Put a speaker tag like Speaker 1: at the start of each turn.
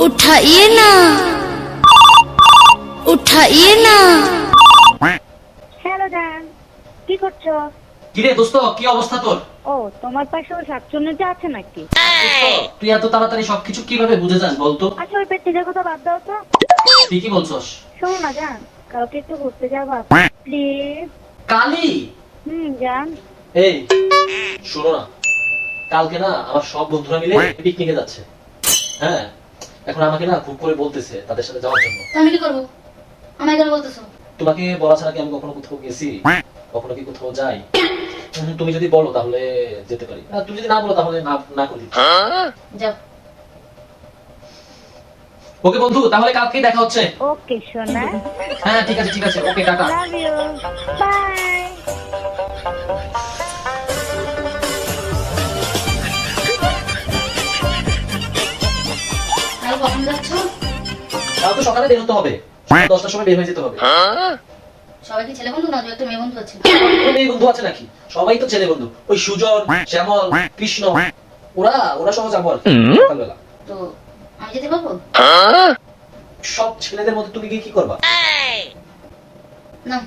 Speaker 1: उठाइए ना, उठाइए ना।
Speaker 2: হ্যালো জান, কি করছো?
Speaker 3: কিরে দোস্ত, কি অবস্থা তোর?
Speaker 2: ও, তোমার পাশে ওই শাকচুন্নিটা আছে নাকি?
Speaker 3: দোস্ত, তুই এত তাড়াতাড়ি সবকিছু কিভাবে বুঝে যাস বলতো?
Speaker 2: আচ্ছা, ওই পেট্টিদের কথা বাদ দাও তো।
Speaker 3: ঠিকই বলছস।
Speaker 2: শোনো না জান, কালকে একটু ঘুরতে যাবা প্লিজ?
Speaker 3: কালি,
Speaker 2: জান।
Speaker 3: এই শোনো না, কালকে না আমার সব বন্ধুরা মিলে পিকনিকে যাচ্ছে। হ্যাঁ, এখন আমাকে না খুব করে বলতেছে তাদের সাথে যাওয়ার জন্য।
Speaker 1: তো আমি কি করবো? আমায় কেন বলতেছো?
Speaker 3: তোমাকে বলা ছাড়া কি আমি কখনো কোথাও গেছি? কখনো কি কোথাও যাই? তুমি যদি বলো তাহলে যেতে পারি, আর তুমি যদি না বলো তাহলে না না করি।
Speaker 1: যাও।
Speaker 3: ওকে বন্ধু, তাহলে কালকেই দেখা হচ্ছে।
Speaker 2: ওকে সোনা,
Speaker 3: হ্যাঁ ঠিক আছে ঠিক আছে, okay tata.
Speaker 2: Love you, bye.
Speaker 1: আর কখন যাচ্ছ?
Speaker 3: কালকে সকালে বের হতে হবে, 10টার সময় বের হয়ে যেতে হবে।
Speaker 1: সবাই কি ছেলে বন্ধু না, দু একটা মেয়ে বন্ধু আছে?
Speaker 3: কোনো মেয়ে বন্ধু আছে নাকি? সবাই তো ছেলে বন্ধু। ওই সুজন, শ্যামল, কৃষ্ণ, ওরা ওরা সহ যাবো আর কি সকালবেলা।
Speaker 1: তো আমি যেতে পারবো?
Speaker 3: সব ছেলেদের মধ্যে তুমি গিয়ে কি করবা?
Speaker 1: না,